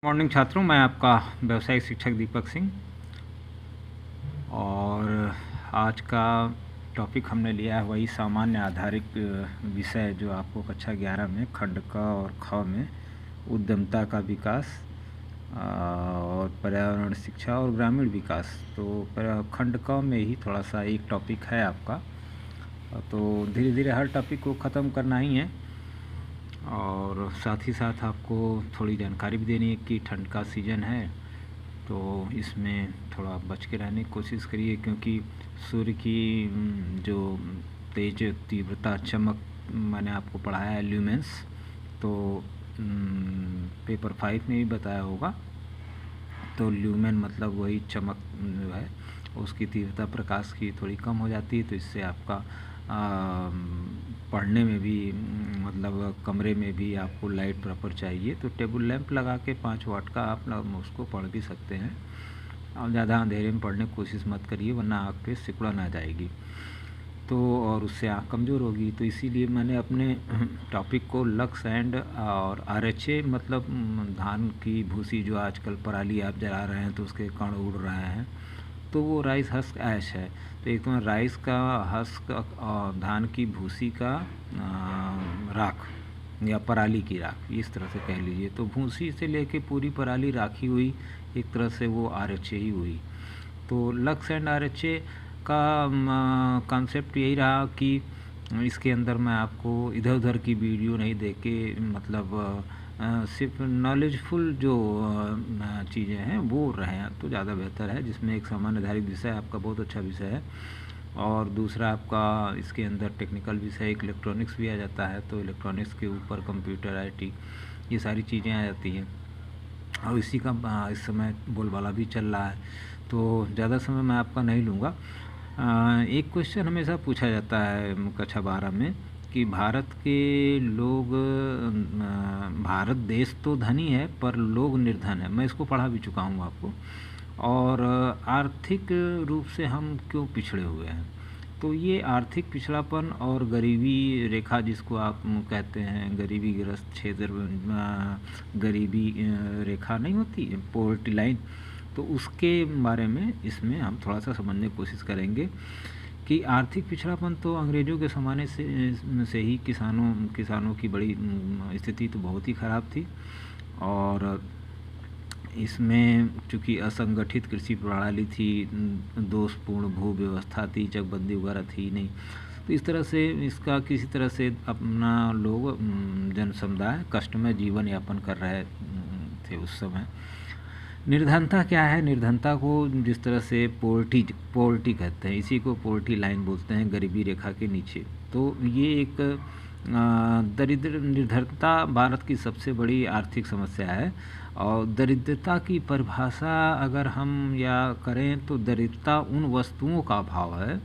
Morning छात्रों, मैं आपका व्यावसायिक शिक्षक दीपक सिंह। और आज का टॉपिक हमने लिया है वही सामान्य आधारित विषय जो आपको कक्षा 11 में खंड क और ख में उद्यमता का विकास और पर्यावरण शिक्षा और ग्रामीण विकास, तो खंड क में ही थोड़ा सा एक टॉपिक है आपका। तो धीरे धीरे हर टॉपिक को ख़त्म करना ही है और साथ ही साथ आपको थोड़ी जानकारी भी देनी है कि ठंड का सीज़न है, तो इसमें थोड़ा बच के रहने की कोशिश करिए, क्योंकि सूर्य की जो तेज तीव्रता चमक मैंने आपको पढ़ाया है ल्यूमेंस, तो पेपर 5 में भी बताया होगा। तो ल्यूमेन मतलब वही चमक जो है, उसकी तीव्रता प्रकाश की थोड़ी कम हो जाती है, तो इससे आपका पढ़ने में भी मतलब कमरे में भी आपको लाइट प्रॉपर चाहिए, तो टेबल लैंप लगा के 5 वाट का आप उसको पढ़ भी सकते हैं। आप ज़्यादा अंधेरे में पढ़ने की कोशिश मत करिए, वरना आँख पे सिकुड़न आ जाएगी तो, और उससे आँख कमज़ोर होगी। तो इसीलिए मैंने अपने टॉपिक को लक्स एंड और आरएचए मतलब धान की भूसी जो आजकल पराली आप जला रहे हैं तो उसके कण उड़ रहे हैं, तो वो राइस हस्क ऐश है। तो एक तो राइस का हस्क और धान की भूसी का राख या पराली की राख, इस तरह से कह लीजिए। तो भूसी से लेके पूरी पराली राखी हुई, एक तरह से वो आरएचए ही हुई। तो लक्स एंड आरएचए का कॉन्सेप्ट यही रहा कि इसके अंदर मैं आपको इधर उधर की वीडियो नहीं दे के मतलब सिर्फ नॉलेजफुल जो चीज़ें हैं वो रहें तो ज़्यादा बेहतर है, जिसमें एक सामान्य आधारित विषय आपका बहुत अच्छा विषय है और दूसरा आपका इसके अंदर टेक्निकल विषय एक इलेक्ट्रॉनिक्स भी आ जाता है, तो इलेक्ट्रॉनिक्स के ऊपर कंप्यूटर आईटी ये सारी चीज़ें आ जाती हैं और इसी का इस समय बोलबाला भी चल रहा है। तो ज़्यादा समय मैं आपका नहीं लूँगा। एक क्वेश्चन हमेशा पूछा जाता है कक्षा 12 में कि भारत के लोग भारत देश तो धनी है पर लोग निर्धन है। मैं इसको पढ़ा भी चुका हूँ आपको। और आर्थिक रूप से हम क्यों पिछड़े हुए हैं, तो ये आर्थिक पिछड़ापन और गरीबी रेखा जिसको आप कहते हैं, गरीबी ग्रस्त क्षेत्र, गरीबी रेखा नहीं होती, पॉवर्टी लाइन, तो उसके बारे में इसमें हम थोड़ा सा समझने की कोशिश करेंगे कि आर्थिक पिछड़ापन तो अंग्रेज़ों के ज़माने से ही किसानों की बड़ी स्थिति तो बहुत ही ख़राब थी। और इसमें चूँकि असंगठित कृषि प्रणाली थी, दोषपूर्ण भू व्यवस्था थी, चकबंदी वगैरह थी नहीं, तो इस तरह से इसका किसी तरह से अपना लोग जन समुदाय कष्टमय जीवन यापन कर रहे थे उस समय। निर्धनता क्या है? निर्धनता को जिस तरह से पोवर्टी कहते हैं, इसी को पोवर्टी लाइन बोलते हैं, गरीबी रेखा के नीचे। तो ये एक निर्धनता भारत की सबसे बड़ी आर्थिक समस्या है। और दरिद्रता की परिभाषा अगर हम या करें तो दरिद्रता उन वस्तुओं का अभाव है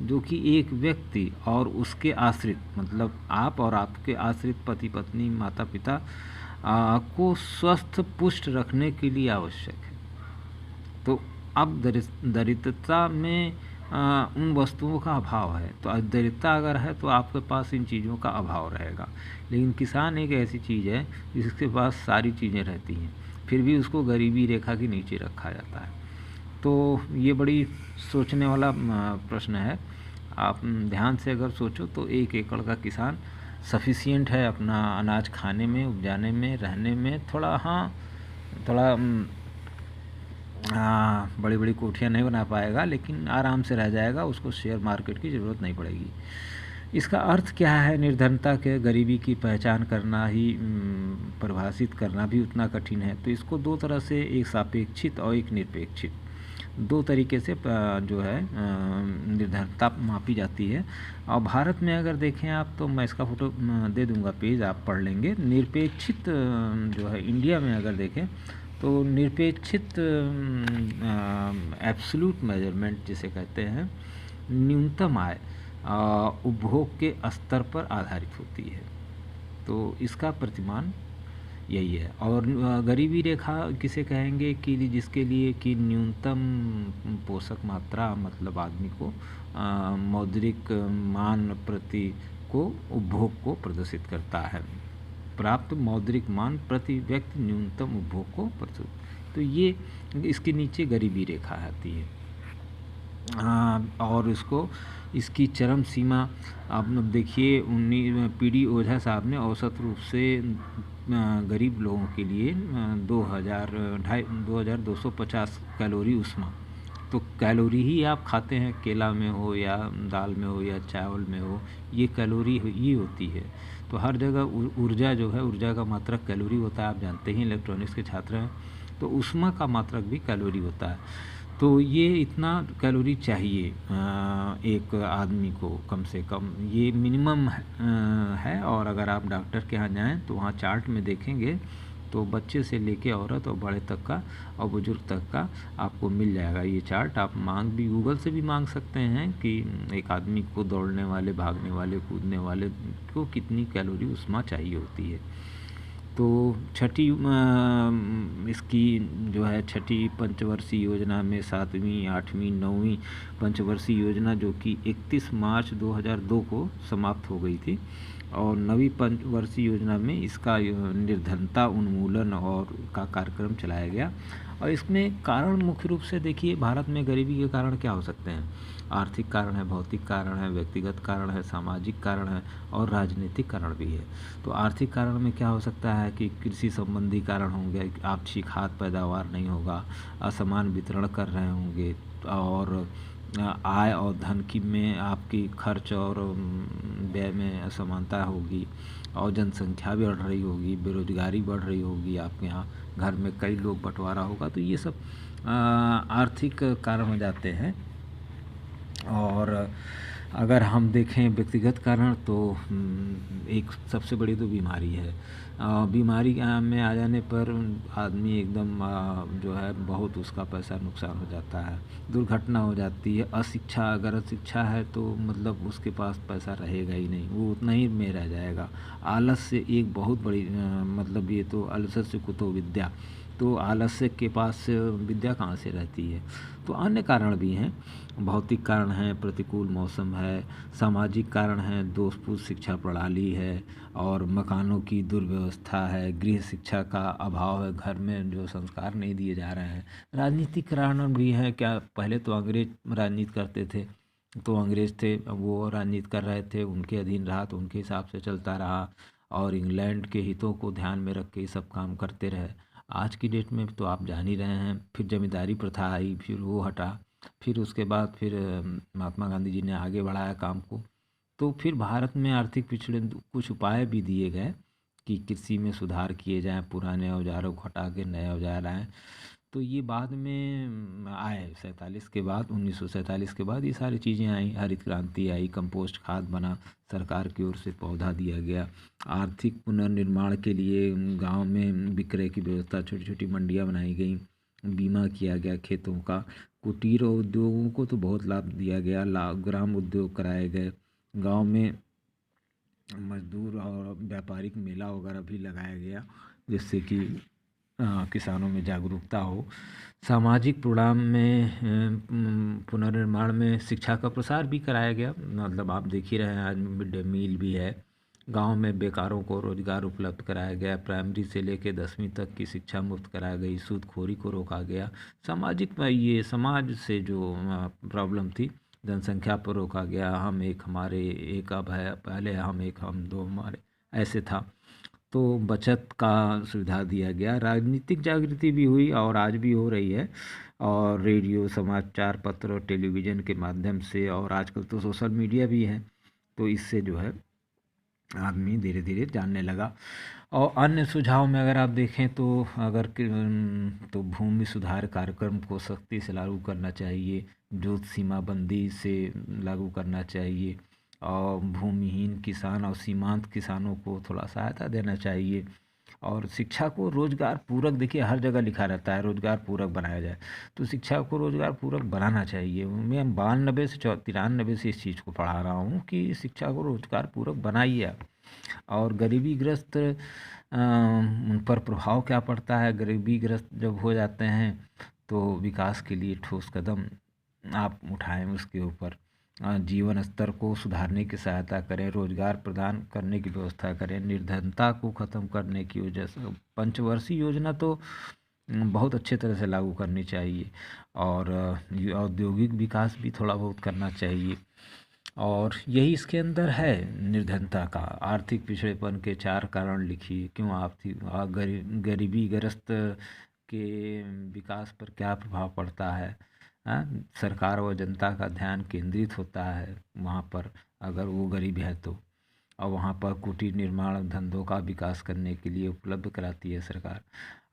जो कि एक व्यक्ति और उसके आश्रित, मतलब आप और आपके आश्रित पति पत्नी माता पिता को स्वस्थ पुष्ट रखने के लिए आवश्यक है। तो अब दरिद्रता में उन वस्तुओं का अभाव है, तो दरिद्रता अगर है तो आपके पास इन चीज़ों का अभाव रहेगा। लेकिन किसान एक ऐसी चीज़ है जिसके पास सारी चीज़ें रहती हैं, फिर भी उसको गरीबी रेखा के नीचे रखा जाता है। तो ये बड़ी सोचने वाला प्रश्न है। आप ध्यान से अगर सोचो तो 1 एकड़ का किसान सफिशिएंट है अपना अनाज खाने में, उपजाने में, रहने में। थोड़ा बड़ी बड़ी कोठियाँ नहीं बना पाएगा, लेकिन आराम से रह जाएगा, उसको शेयर मार्केट की ज़रूरत नहीं पड़ेगी। इसका अर्थ क्या है? निर्धनता के गरीबी की पहचान करना ही परिभाषित करना भी उतना कठिन है। तो इसको 2 तरह से, एक सापेक्षित और एक निरपेक्षित, 2 तरीके से जो है निर्धनता मापी जाती है। और भारत में अगर देखें आप, तो मैं इसका फ़ोटो दे दूंगा, पेज आप पढ़ लेंगे। निरपेक्षित जो है इंडिया में अगर देखें तो निरपेक्षित एब्सोल्यूट मेजरमेंट जिसे कहते हैं, न्यूनतम आय उपभोग के स्तर पर आधारित होती है। तो इसका प्रतिमान यही है। और गरीबी रेखा किसे कहेंगे कि जिसके लिए कि न्यूनतम पोषक मात्रा, मतलब आदमी को मौद्रिक मान प्रति को उपभोग को प्रदर्शित करता है। प्राप्त मौद्रिक मान प्रति व्यक्ति न्यूनतम उपभोग को प्रस्तुत। तो ये इसके नीचे गरीबी रेखा आती है। और इसकी चरम सीमा आप देखिए, पीडी ओझा साहब ने औसत रूप से गरीब लोगों के लिए 2250 कैलोरी ऊष्मा, तो कैलोरी ही आप खाते हैं, केला में हो या दाल में हो या चावल में हो, ये कैलोरी ही होती है। तो हर जगह ऊर्जा जो है, ऊर्जा का मात्रक कैलोरी होता है, आप जानते ही इलेक्ट्रॉनिक्स के छात्र हैं। तो ऊष्मा का मात्रक भी कैलोरी होता है। तो ये इतना कैलोरी चाहिए एक आदमी को कम से कम, ये मिनिमम है। और अगर आप डॉक्टर के यहाँ जाएँ तो वहाँ चार्ट में देखेंगे तो बच्चे से लेके औरत और बड़े तक का और बुजुर्ग तक का आपको मिल जाएगा ये चार्ट। आप गूगल से भी मांग सकते हैं कि एक आदमी को, दौड़ने वाले, भागने वाले, कूदने वाले को कितनी कैलोरी ऊष्मा चाहिए होती है। तो छठी इसकी जो है छठी पंचवर्षीय योजना में 7वीं, 8वीं, 9वीं पंचवर्षीय योजना जो कि 31 मार्च 2002 को समाप्त हो गई थी, और 9वीं पंचवर्षीय योजना में इसका निर्धनता उन्मूलन और का कार्यक्रम चलाया गया। और इसमें कारण मुख्य रूप से देखिए, भारत में गरीबी के कारण क्या हो सकते हैं? आर्थिक कारण है, भौतिक कारण है, व्यक्तिगत कारण है, सामाजिक कारण है और राजनीतिक कारण भी है। तो आर्थिक कारण में क्या हो सकता है कि कृषि संबंधी कारण होंगे, अच्छी खाद पैदावार नहीं होगा, असमान वितरण कर रहे होंगे, और आय और धन की में आपकी खर्च और व्यय में असमानता होगी, और जनसंख्या भी बढ़ रही होगी, बेरोजगारी बढ़ रही होगी, आपके यहाँ घर में कई लोग बंटवारा होगा। तो ये सब आर्थिक कारण हो जाते हैं। और अगर हम देखें व्यक्तिगत कारण तो एक सबसे बड़ी तो बीमारी है। बीमारी में आ जाने पर आदमी एकदम जो है बहुत उसका पैसा नुकसान हो जाता है, दुर्घटना हो जाती है। अशिक्षा, अगर अशिक्षा है तो मतलब उसके पास पैसा रहेगा ही नहीं, वो उतना ही में रह जाएगा। आलस्य एक बहुत बड़ी मतलब ये तो आलस्य कुतो विद्या, तो आलस्य के पास विद्या कहाँ से रहती है? तो अन्य कारण भी हैं, भौतिक कारण हैं, प्रतिकूल मौसम है, सामाजिक कारण हैं, दोषपूर्ण शिक्षा प्रणाली है, और मकानों की दुर्व्यवस्था है, गृह शिक्षा का अभाव है, घर में जो संस्कार नहीं दिए जा रहे हैं। राजनीतिक कारण भी हैं, क्या पहले तो अंग्रेज राजनीति करते थे, तो अंग्रेज थे वो राजनीति कर रहे थे, उनके अधीन रहा तो उनके हिसाब से चलता रहा, और इंग्लैंड के हितों को ध्यान में रख के ये सब काम करते रहे। आज की डेट में तो आप जान ही रहे हैं, फिर जमींदारी प्रथा आई, फिर वो हटा, फिर उसके बाद फिर महात्मा गांधी जी ने आगे बढ़ाया काम को। तो फिर भारत में आर्थिक पिछड़े कुछ उपाय भी दिए गए कि कृषि में सुधार किए जाएं, पुराने औजारों को हटा के नए औजार आएँ। तो ये बाद में आए 47 के बाद, 1947 के बाद ये सारी चीज़ें आई, हरित क्रांति आई, कंपोस्ट खाद बना, सरकार की ओर से पौधा दिया गया, आर्थिक पुनर्निर्माण के लिए गांव में विक्रय की व्यवस्था, छोटी छोटी मंडियां बनाई गई, बीमा किया गया खेतों का, कुटीर उद्योगों को तो बहुत लाभ दिया गया, ग्राम उद्योग कराए गए, गांव में मजदूर और व्यापारिक मेला वगैरह भी लगाया गया, जिससे कि किसानों में जागरूकता हो। सामाजिक प्रोग्राम में पुनर्निर्माण में शिक्षा का प्रसार भी कराया गया, मतलब आप देख ही रहे हैं आज मिड डे मील भी है, गांव में बेकारों को रोजगार उपलब्ध कराया गया, प्राइमरी से लेकर 10वीं तक की शिक्षा मुफ्त कराई गई, सूदखोरी को रोका गया, सामाजिक ये समाज से जो प्रॉब्लम थी जनसंख्या पर रोका गया, हम एक हमारे एक अब है, पहले हम एक हम दो हमारे, ऐसे था। तो बचत का सुविधा दिया गया, राजनीतिक जागृति भी हुई और आज भी हो रही है, और रेडियो, समाचार पत्र और टेलीविज़न के माध्यम से, और आजकल तो सोशल मीडिया भी है, तो इससे जो है आदमी धीरे धीरे जानने लगा। और अन्य सुझाव में अगर आप देखें तो तो भूमि सुधार कार्यक्रम को सख्ती से लागू करना चाहिए, जोत सीमाबंदी से लागू करना चाहिए, और भूमिहीन किसान और सीमांत किसानों को थोड़ा सहायता देना चाहिए, और शिक्षा को रोजगार पूरक, देखिए हर जगह लिखा रहता है रोजगार पूरक बनाया जाए, तो शिक्षा को रोजगार पूरक बनाना चाहिए। मैं 92 से 93 से इस चीज़ को पढ़ा रहा हूँ कि शिक्षा को रोजगार पूरक बनाइए आप। और गरीबी ग्रस्त उन पर प्रभाव क्या पड़ता है, गरीबी ग्रस्त जब हो जाते हैं तो विकास के लिए ठोस कदम आप उठाएं उसके ऊपर। जीवन स्तर को सुधारने की सहायता करें, रोजगार प्रदान करने की व्यवस्था करें, निर्धनता को ख़त्म करने की वजह से पंचवर्षीय योजना तो बहुत अच्छे तरह से लागू करनी चाहिए, और औद्योगिक विकास भी थोड़ा बहुत करना चाहिए। और यही इसके अंदर है निर्धनता का। आर्थिक पिछड़ेपन के 4 कारण लिखिए। क्यों आर्थिक गरीबी ग्रस्त के विकास पर क्या प्रभाव पड़ता है। सरकार व जनता का ध्यान केंद्रित होता है वहाँ पर, अगर वो गरीब है तो। और वहाँ पर कुटीर निर्माण धंधों का विकास करने के लिए उपलब्ध कराती है सरकार।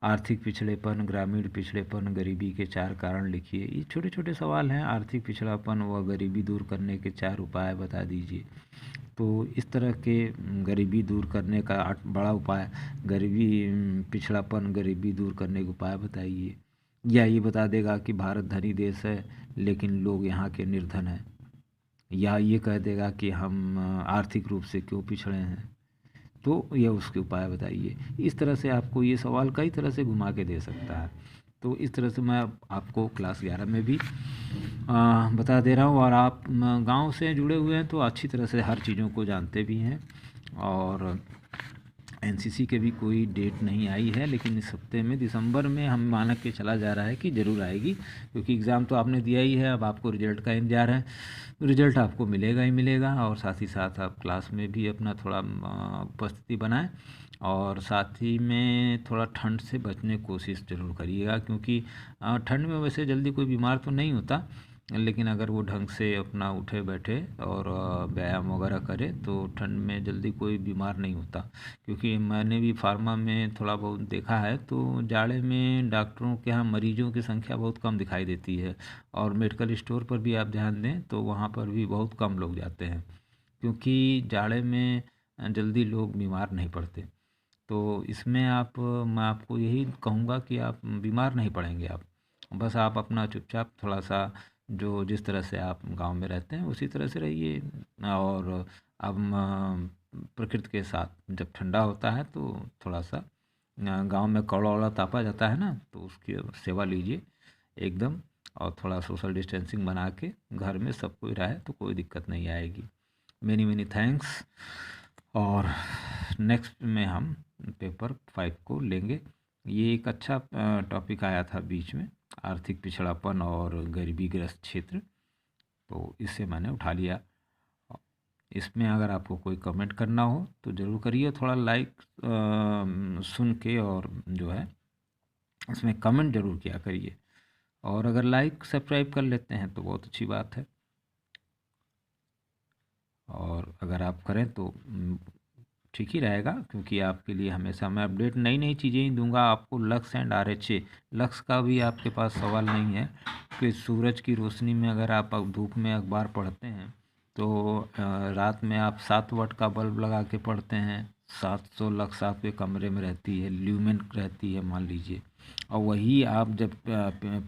आर्थिक पिछड़ेपन, ग्रामीण पिछड़ेपन, गरीबी के 4 कारण लिखिए। ये छोटे छोटे सवाल हैं। आर्थिक पिछड़ापन व गरीबी दूर करने के 4 उपाय बता दीजिए। तो इस तरह के गरीबी दूर करने का बड़ा उपाय, गरीबी पिछड़ापन गरीबी दूर करने के उपाय बताइए। या ये बता देगा कि भारत धनी देश है लेकिन लोग यहाँ के निर्धन हैं। या ये कह देगा कि हम आर्थिक रूप से क्यों पिछड़े हैं, तो ये उसके उपाय बताइए। इस तरह से आपको ये सवाल कई तरह से घुमा के दे सकता है। तो इस तरह से मैं आपको क्लास 11 में भी बता दे रहा हूँ। और आप गांव से जुड़े हुए हैं तो अच्छी तरह से हर चीज़ों को जानते भी हैं। और एनसीसी के भी कोई डेट नहीं आई है, लेकिन इस हफ्ते में दिसंबर में हम मानक के चला जा रहा है कि ज़रूर आएगी, क्योंकि एग्ज़ाम तो आपने दिया ही है। अब आपको रिजल्ट का इंतजार है, तो रिजल्ट आपको मिलेगा ही मिलेगा। और साथ ही साथ आप क्लास में भी अपना थोड़ा उपस्थिति बनाएं, और साथ ही में थोड़ा ठंड से बचने की कोशिश ज़रूर करिएगा, क्योंकि ठंड में वैसे जल्दी कोई बीमार तो नहीं होता, लेकिन अगर वो ढंग से अपना उठे बैठे और व्यायाम वगैरह करे तो ठंड में जल्दी कोई बीमार नहीं होता। क्योंकि मैंने भी फार्मा में थोड़ा बहुत देखा है, तो जाड़े में डॉक्टरों के यहाँ मरीजों की संख्या बहुत कम दिखाई देती है। और मेडिकल स्टोर पर भी आप ध्यान दें तो वहाँ पर भी बहुत कम लोग जाते हैं, क्योंकि जाड़े में जल्दी लोग बीमार नहीं पड़ते। तो इसमें मैं आपको यही कहूँगा कि आप बीमार नहीं पड़ेंगे। आप बस आप अपना चुपचाप थोड़ा सा, जो जिस तरह से आप गांव में रहते हैं उसी तरह से रहिए। और अब प्रकृति के साथ जब ठंडा होता है तो थोड़ा सा गांव में कौड़ा वौड़ा तापा जाता है ना, तो उसकी सेवा लीजिए एकदम। और थोड़ा सोशल डिस्टेंसिंग बना के घर में सब कोई रहे तो कोई दिक्कत नहीं आएगी। Many many thanks. और नेक्स्ट में हम पेपर 5 को लेंगे। ये एक अच्छा टॉपिक आया था बीच में, आर्थिक पिछड़ापन और गरीबी ग्रस्त क्षेत्र, तो इससे मैंने उठा लिया। इसमें अगर आपको कोई कमेंट करना हो तो ज़रूर करिए। थोड़ा लाइक सुन के और जो है इसमें कमेंट ज़रूर किया करिए। और अगर लाइक सब्सक्राइब कर लेते हैं तो बहुत अच्छी बात है। और अगर आप करें तो ठीक ही रहेगा, क्योंकि आपके लिए हमेशा मैं अपडेट नई नई चीज़ें ही दूंगा आपको। लक्स एंड RH, लक्स का भी आपके पास सवाल नहीं है कि सूरज की रोशनी में अगर आप धूप में अखबार पढ़ते हैं तो रात में आप 7 वाट का बल्ब लगा के पढ़ते हैं, 700 लक्स आपके कमरे में रहती है, ल्यूमेन रहती है मान लीजिए। और वही आप जब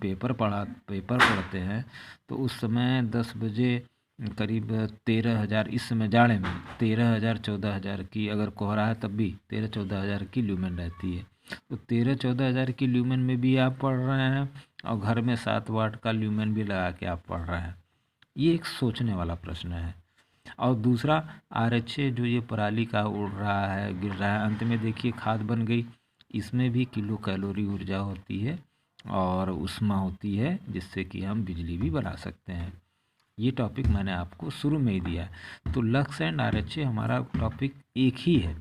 पेपर पढ़ते हैं तो उस समय 10 बजे करीब 13,000, इस समय जाड़े में 13,000 14,000 की, अगर कोहरा है तब भी 13-14,000 की ल्यूमेन रहती है। तो 13-14,000 की ल्यूमेन में भी आप पढ़ रहे हैं, और घर में 7 वाट का ल्यूमेन भी लगा के आप पढ़ रहे हैं। ये एक सोचने वाला प्रश्न है। और दूसरा, RH जो ये पराली का उड़ रहा है, गिर रहा है, अंत में देखिए खाद बन गई। इसमें भी किलो कैलोरी ऊर्जा होती है और ऊष्मा होती है, जिससे कि हम बिजली भी बना सकते हैं। ये टॉपिक मैंने आपको शुरू में ही दिया है। तो लक्स एंड RH हमारा टॉपिक एक ही है,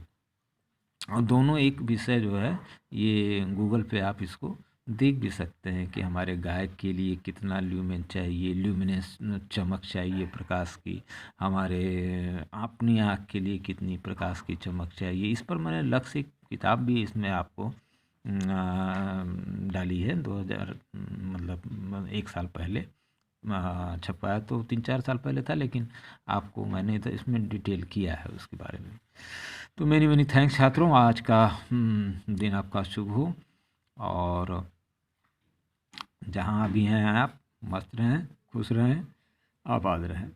और दोनों एक विषय जो है, ये गूगल पे आप इसको देख भी सकते हैं कि हमारे गायक के लिए कितना ल्यूमेन चाहिए, ल्यूमिनेस चमक चाहिए प्रकाश की, हमारे अपनी आँख के लिए कितनी प्रकाश की चमक चाहिए। इस पर मैंने लक्स एक किताब भी इसमें आपको डाली है, 2000 मतलब 1 साल पहले छपाया, तो 3-4 साल पहले था, लेकिन आपको मैंने तो इसमें डिटेल किया है उसके बारे में। तो मेनी मेनी थैंक्स छात्रों। आज का दिन आपका शुभ हो, और जहाँ भी हैं आप मस्त रहें, खुश रहें, आबाद रहें।